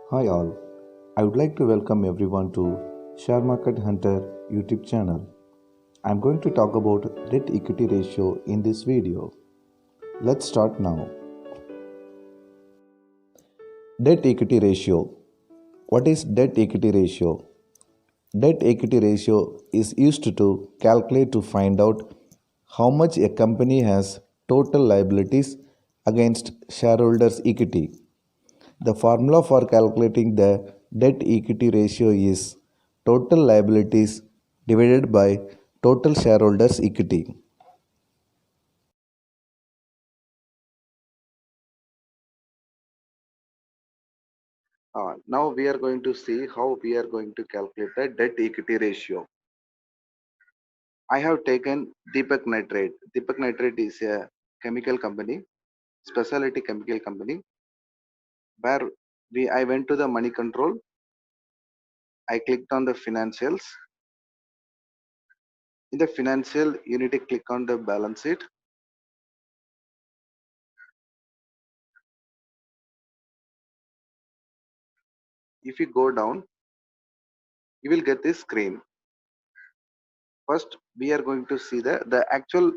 Hi all, I would like to welcome everyone to Share Market Hunter YouTube channel. I'm going to talk about debt equity ratio in this video. Let's start now. Debt equity ratio. What is debt equity ratio? Debt equity ratio is used to calculate to find out how much a company has total liabilities against shareholders' equity. The formula for calculating the debt equity ratio is total liabilities divided by total shareholders' equity. Now we are going to see how we are going to calculate the debt equity ratio. I have taken Deepak Nitrate. Deepak Nitrate is a chemical company, specialty chemical company, where I went to the money control. I clicked on the financials. In the financial, you need to click on the balance sheet. If you go down, you will get this screen. First, we are going to see the actual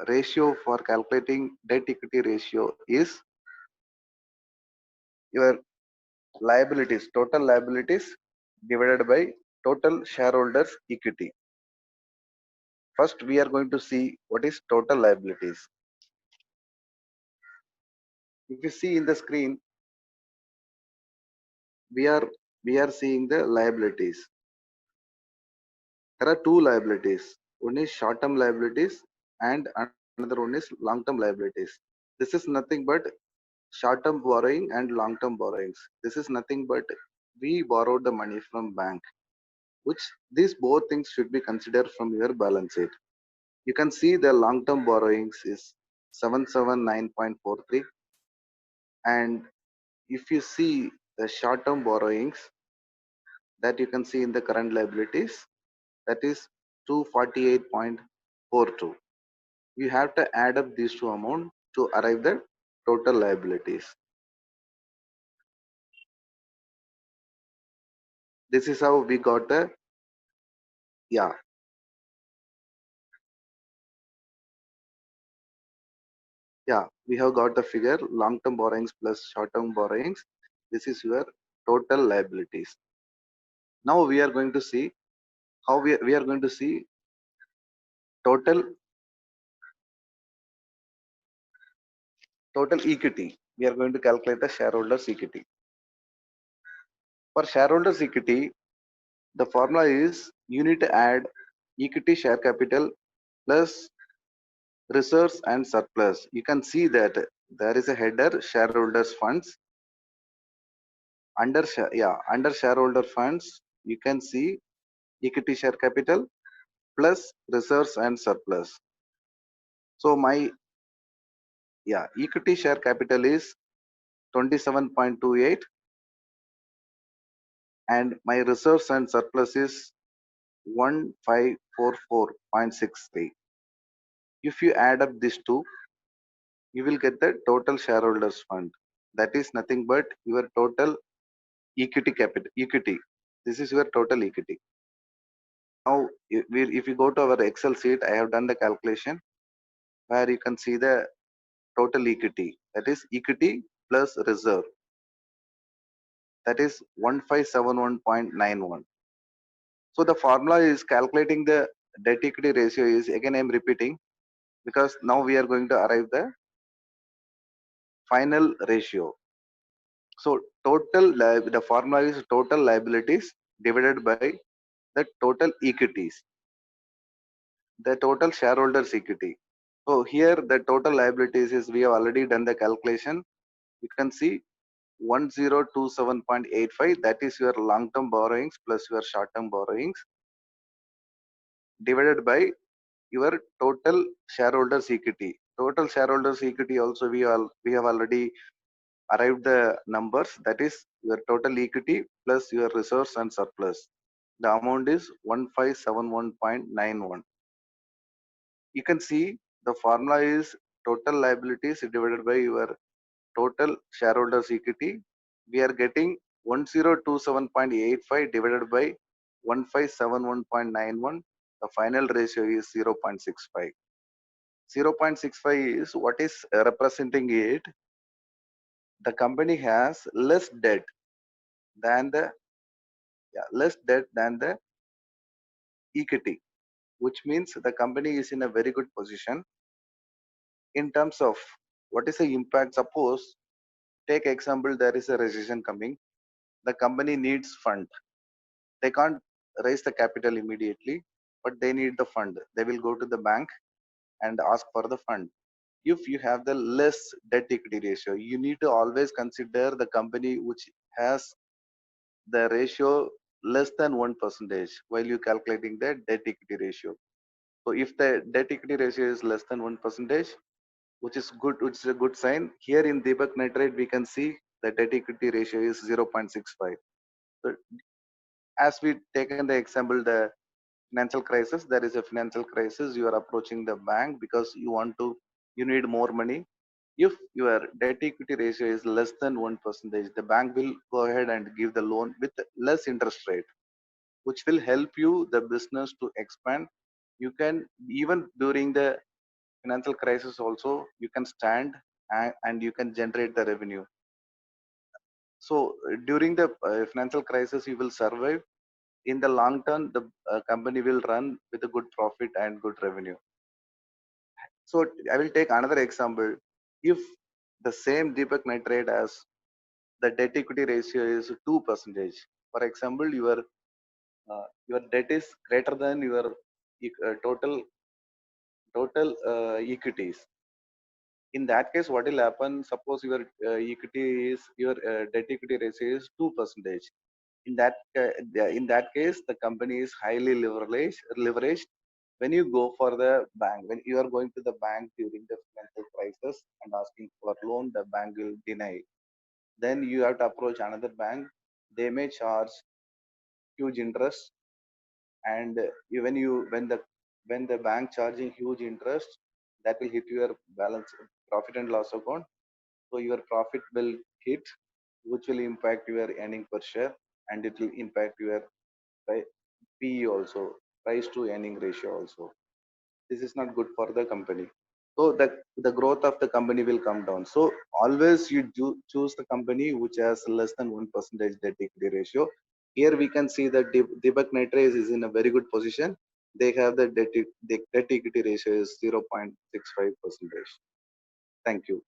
ratio for calculating debt equity ratio is your liabilities, total liabilities divided by total shareholders equity. First, we are going to see what is total liabilities. If you see in the screen, we are seeing the liabilities. There are two liabilities. One is short-term liabilities and another one is long-term liabilities. This is nothing but short-term borrowing and long-term borrowings. This is nothing but we borrowed the money from bank, which these both things should be considered from your balance sheet. You can see the long-term borrowings is 779.43, and if you see the short-term borrowings that you can see in the current liabilities, that is 248.42. You have to add up these two amounts to arrive the total liabilities. This is how we got the, yeah, we have got the figure long-term borrowings plus short-term borrowings. This is your total liabilities. Now we are going to see how we are going to see total equity. We are going to calculate the shareholders equity. For shareholders equity, the formula is you need to add equity share capital plus reserves and surplus. You can see that there is a header shareholders funds. Under shareholder funds, you can see equity share capital plus reserves and surplus. So my equity share capital is 27.28 and my reserves and surplus is 1544.63. If you add up these two, you will get the total shareholders fund. That is nothing but your total equity capital equity. This is your total equity. Now if you go to our Excel sheet, I have done the calculation where you can see the total equity, that is equity plus reserve, that is 1571.91. So the formula is calculating the debt equity ratio is, again I'm repeating because now we are going to arrive the final ratio. So the formula is total liabilities divided by the total equities, the total shareholders equity. So here the total liabilities is, we have already done the calculation. You can see 1027.85, that is your long-term borrowings plus your short-term borrowings divided by your total shareholders equity. Total shareholders equity also we have already arrived the numbers, that is your total equity plus your reserves and surplus. The amount is 1571.91. You can see the formula is total liabilities divided by your total shareholders equity. We are getting 1027.85 divided by 1571.91. The final ratio is 0.65. 0.65 is what is representing it. The company has less debt than the equity, which means the company is in a very good position in terms of what is the impact. Suppose, take example, there is a recession coming. The company needs fund. They can't raise the capital immediately, but they need the fund. They will go to the bank and ask for the fund. If you have the less debt equity ratio, you need to always consider the company which has the ratio less than 1% while you calculating the debt equity ratio. So if the debt equity ratio is less than 1%, which is good, which is a good sign. Here in Deepak Nitrite, we can see the debt equity ratio is 0.65. So as we taken the example, the financial crisis, there is a financial crisis. You are approaching the bank because you need more money. If your debt equity ratio is less than 1%, the bank will go ahead and give the loan with less interest rate, which will help you the business to expand. You can, even during the financial crisis also, you can stand and you can generate the revenue. So during the financial crisis, you will survive. In the long term, the company will run with a good profit and good revenue. So I will take another example. If the same Deepak Nitrite as the debt equity ratio is 2%, for example, your debt is greater than your total equities. In that case, what will happen? Suppose your debt equity ratio is 2%. In that case, the company is highly leveraged. When you go for the bank, when you are going to the bank during the financial crisis and asking for loan, the bank will deny. Then you have to approach another bank. They may charge huge interest, and when the bank charging huge interest, that will hit your balance profit and loss account. So your profit will hit, which will impact your earning per share, and it will impact your PE also, price to earning ratio also. This is not good for the company. So the growth of the company will come down. So always you do choose the company which has less than 1% debt equity ratio. Here we can see that Deepak Nitrite is in a very good position. They have the debt equity ratio is 0.65%. Thank you.